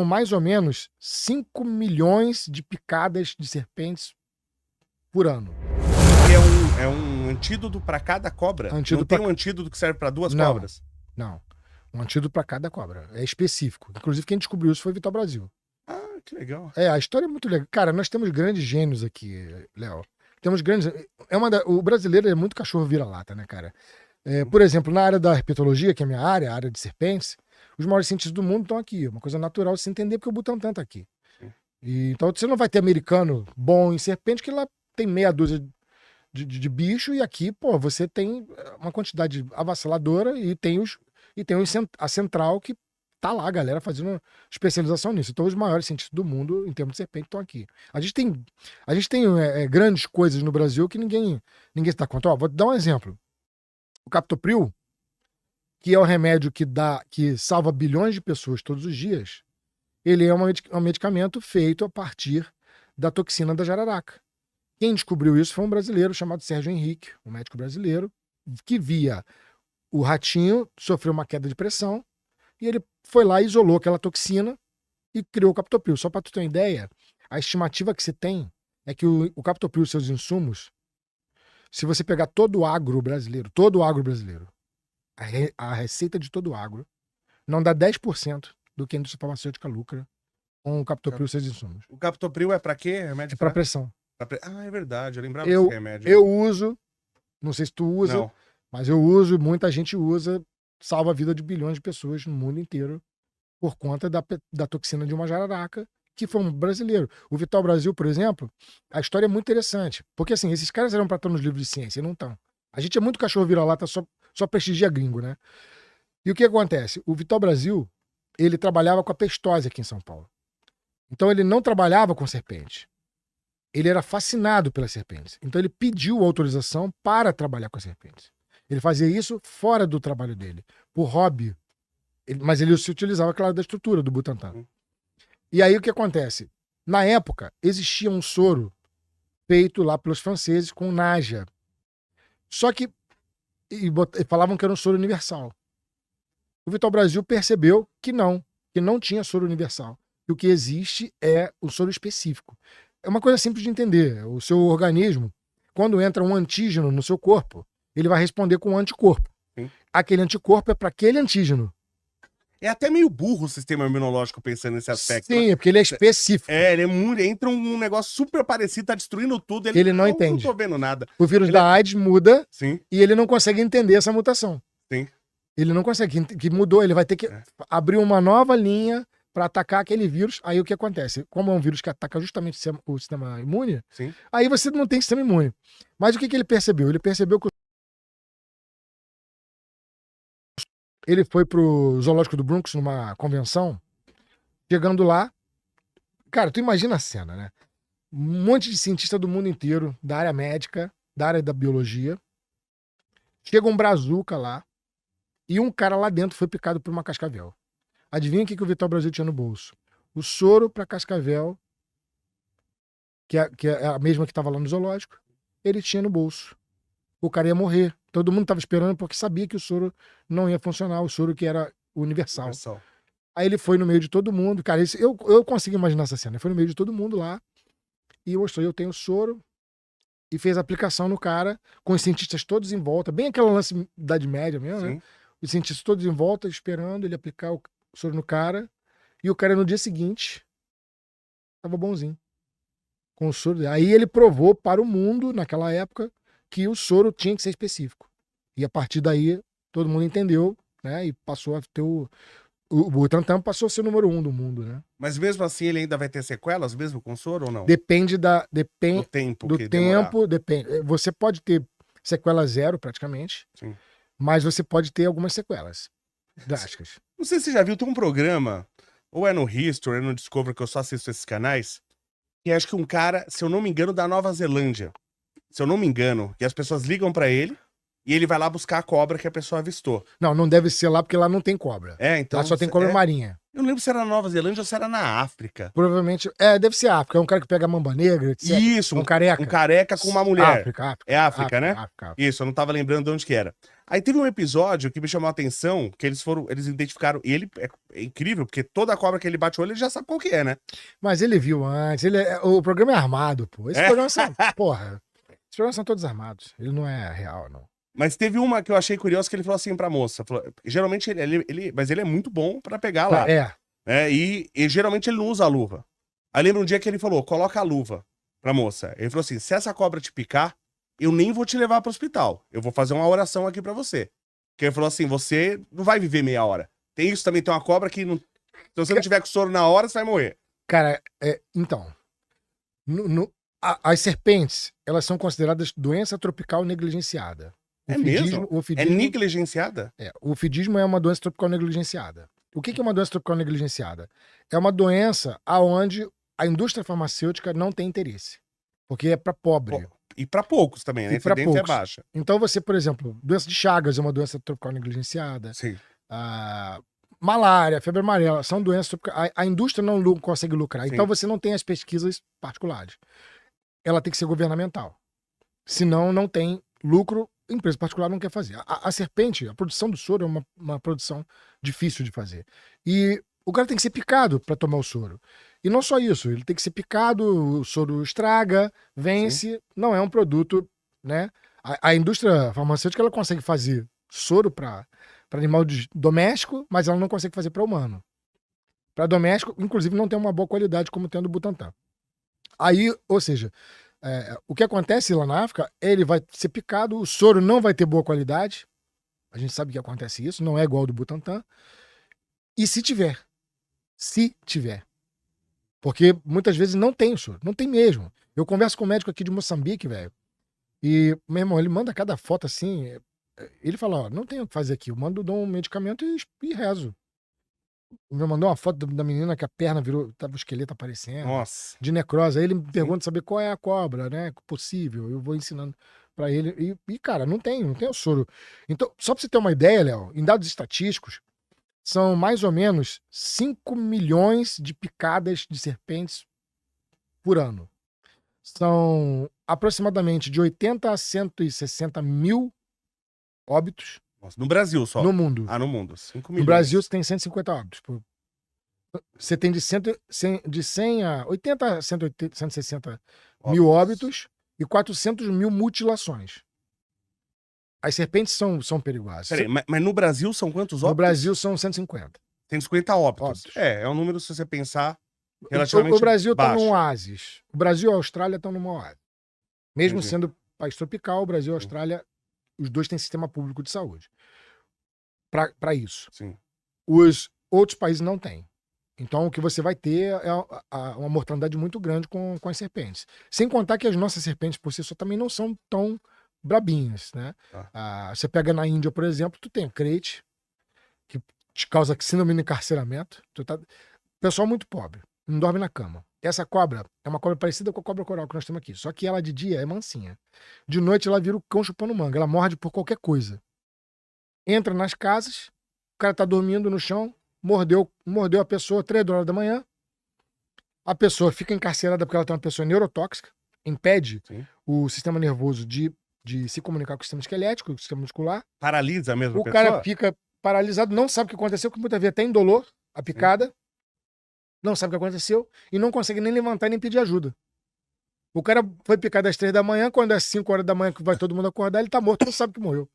mais ou menos 5 milhões de picadas de serpentes por ano. E é um antídoto para cada cobra? Não tem um antídoto que serve para 2 cobras? Não. Um antídoto para cada cobra. É específico. Inclusive, quem descobriu isso foi Vital Brasil. Ah, que legal. A história é muito legal. Cara, nós temos grandes gênios aqui, Léo. Temos grandes... O brasileiro é muito cachorro vira-lata, né, cara? Por exemplo, na área da herpetologia, que é a minha área, a área de serpentes, os maiores cientistas do mundo estão aqui. É uma coisa natural de se entender, porque o Butantan tá aqui. Então, você não vai ter americano bom em serpente, que lá tem meia dúzia de bicho, e aqui, pô, você tem uma quantidade avassaladora e tem a central que tá lá, a galera fazendo especialização nisso. Então, os maiores cientistas do mundo, em termos de serpente, estão aqui. A gente tem grandes coisas no Brasil que ninguém se dá conta. Ó, vou te dar um exemplo. O Captopril, que é o remédio que salva bilhões de pessoas todos os dias, ele é um medicamento feito a partir da toxina da jararaca. Quem descobriu isso foi um brasileiro chamado Sérgio Henrique, um médico brasileiro, que via o ratinho sofrer uma queda de pressão, e ele foi lá, isolou aquela toxina e criou o Captopril. Só para tu ter uma ideia, a estimativa que se tem é que o Captopril e seus insumos, se você pegar todo o agro brasileiro, a receita de todo o agro, não dá 10% do que a indústria farmacêutica lucra com o Captopril e seus insumos. O Captopril é para quê? Remédio para pressão. Ah, é verdade, eu lembrava desse remédio. Eu uso, não sei se tu usa, mas eu uso, muita gente usa, salva a vida de bilhões de pessoas no mundo inteiro por conta da toxina de uma jararaca, que foi um brasileiro. O Vital Brasil, por exemplo, a história é muito interessante, porque assim, esses caras eram para estar nos livros de ciência, e não estão. A gente é muito cachorro vira-lata, só prestigia gringo, né? E o que acontece? O Vital Brasil, ele trabalhava com a pestose aqui em São Paulo. Então ele não trabalhava com serpente. Ele era fascinado pelas serpentes. Então ele pediu autorização para trabalhar com as serpentes. Ele fazia isso fora do trabalho dele, por hobby. Mas ele se utilizava, claro, da estrutura do Butantan. E aí o que acontece? Na época, existia um soro feito lá pelos franceses com naja. Só que falavam que era um soro universal. O Vital Brasil percebeu que não tinha soro universal. E o que existe é o soro específico. É uma coisa simples de entender. O seu organismo, quando entra um antígeno no seu corpo, ele vai responder com um anticorpo. Sim. Aquele anticorpo é para aquele antígeno. É até meio burro o sistema imunológico pensando nesse aspecto. Sim, porque ele é específico. Ele é muito. Entra um negócio super parecido, tá destruindo tudo. Ele não entende. Não tô vendo nada. O vírus da AIDS muda. Sim. E ele não consegue entender essa mutação. Sim. Ele não consegue, que mudou, ele vai ter que abrir uma nova linha para atacar aquele vírus. Aí o que acontece? Como é um vírus que ataca justamente o sistema imune, sim, aí você não tem sistema imune. Mas o que ele percebeu? Ele percebeu que ele foi pro zoológico do Bronx numa convenção, chegando lá, cara, tu imagina a cena, né? Um monte de cientista do mundo inteiro, da área médica, da área da biologia. Chega um brazuca lá, e um cara lá dentro foi picado por uma cascavel. Adivinha o que o Vital Brasil tinha no bolso? O soro para cascavel, que é a mesma que estava lá no zoológico, ele tinha no bolso. O cara ia morrer. Todo mundo estava esperando porque sabia que o soro não ia funcionar, o soro que era universal. Aí ele foi no meio de todo mundo. Cara, eu consigo imaginar essa cena. Ele foi no meio de todo mundo lá e mostrou, eu tenho soro, e fez a aplicação no cara, com os cientistas todos em volta, bem aquela lance da Idade Média mesmo, né? Os cientistas todos em volta, esperando ele aplicar o soro no cara, e o cara no dia seguinte tava bonzinho com o soro. Aí ele provou para o mundo, naquela época, que o soro tinha que ser específico. E a partir daí, todo mundo entendeu, né? E passou a ter o Butantan passou a ser o número 1 do mundo, né? Mas mesmo assim ele ainda vai ter sequelas, mesmo com soro ou não? Depende do tempo. Depende. Você pode ter sequela zero, praticamente. Sim. Mas você pode ter algumas sequelas drásticas. Não sei se você já viu, tem um programa, ou é no History, ou é no Discovery, que eu só assisto esses canais, que acho que um cara, se eu não me engano, da Nova Zelândia. Se eu não me engano, e as pessoas ligam pra ele, e ele vai lá buscar a cobra que a pessoa avistou. Não, não deve ser lá, porque lá não tem cobra. Então... Lá só tem cobra marinha. Eu não lembro se era na Nova Zelândia ou se era na África. Provavelmente, deve ser África. É um cara que pega a mamba negra, etc. Isso, um careca. Um careca com uma mulher. África. É África, né? África. Isso, eu não tava lembrando de onde que era. Aí teve um episódio que me chamou a atenção, que eles identificaram, e ele é incrível, porque toda cobra que ele bate o olho, ele já sabe qual que é, né? Mas ele viu antes, o programa é armado, pô. Esse programa são, porra, esses programas são todos armados, ele não é real, não. Mas teve uma que eu achei curiosa, que ele falou assim pra moça, geralmente mas ele é muito bom pra pegar lá. E geralmente ele não usa a luva. Aí lembra um dia que ele falou, coloca a luva pra moça. Ele falou assim, se essa cobra te picar, eu nem vou te levar pro hospital. Eu vou fazer uma oração aqui pra você. Que ele falou assim, você não vai viver meia hora. Tem isso também, tem uma cobra que não... Se você não tiver com soro na hora, você vai morrer. Cara, então... as serpentes, elas são consideradas doença tropical negligenciada. Mesmo? É negligenciada? O ofidismo é uma doença tropical negligenciada. O que é uma doença tropical negligenciada? É uma doença onde a indústria farmacêutica não tem interesse. Porque é para pobre. E para poucos também, né? A incidência é baixa. Então você, por exemplo, doença de Chagas é uma doença tropical negligenciada. Sim. Malária, febre amarela, são doenças tropicais. A indústria não consegue lucrar. Sim. Então você não tem as pesquisas particulares. Ela tem que ser governamental. Senão não tem lucro, a empresa particular não quer fazer. A serpente, a produção do soro é uma produção difícil de fazer. E o cara tem que ser picado para tomar o soro. E não só isso, ele tem que ser picado, o soro estraga, vence, Sim. Não é um produto, né? A indústria farmacêutica, ela consegue fazer soro para animal doméstico, mas ela não consegue fazer para humano. Para doméstico, inclusive, não tem uma boa qualidade como tem a do Butantan. Aí, ou seja, o que acontece lá na África, ele vai ser picado, o soro não vai ter boa qualidade, a gente sabe que acontece isso, não é igual ao do Butantan, e se tiver, porque muitas vezes não tem o soro, não tem mesmo. Eu converso com um médico aqui de Moçambique, velho, e, meu irmão, ele manda cada foto assim, ele fala, ó, não tem o que fazer aqui, eu dou um medicamento e rezo. Me mandou uma foto da menina que a perna virou, tava o esqueleto aparecendo. Nossa. De necrose. Aí ele me pergunta saber qual é a cobra, né? Possível. Eu vou ensinando pra ele. E cara, não tem o soro. Então, só pra você ter uma ideia, Léo, em dados estatísticos, são mais ou menos 5 milhões de picadas de serpentes por ano. São aproximadamente de 80 a 160 mil óbitos. Nossa, no Brasil só? No mundo. No mundo. 5 milhões. No Brasil você tem 150 óbitos. Você tem de 100 a 80 a 160 mil óbitos e 400 mil mutilações. As serpentes são perigosas. Peraí, mas no Brasil são quantos óbitos? No Brasil são 150. 150 óbitos. É um número, se você pensar, relativamente o Brasil está baixo. num oásis. O Brasil e a Austrália estão numa oásis. Mesmo sendo país tropical, o Brasil e a Austrália, os dois têm sistema público de saúde. Para isso. Sim. Os outros países não têm. Então, o que você vai ter é uma mortalidade muito grande com as serpentes. Sem contar que as nossas serpentes, por si só, também não são tão brabinhas, né? Você pega na Índia, por exemplo, tu tem a crete, que te causa síndrome de encarceramento. Pessoal muito pobre, não dorme na cama. Essa cobra é uma cobra parecida com a cobra coral que nós temos aqui, só que ela de dia é mansinha. De noite ela vira o cão chupando manga, ela morde por qualquer coisa. Entra nas casas, o cara tá dormindo no chão, mordeu a pessoa 3 horas da manhã, a pessoa fica encarcerada porque ela tem uma pessoa neurotóxica, impede o sistema nervoso de se comunicar com o sistema esquelético, com o sistema muscular. Paralisa mesmo a pessoa? O cara fica paralisado, não sabe o que aconteceu, porque muitas vezes tem indolor, a picada, não sabe o que aconteceu e não consegue nem levantar nem pedir ajuda. O cara foi picado às 3 da manhã, quando é 5 horas da manhã que vai todo mundo acordar, ele tá morto, não sabe que morreu.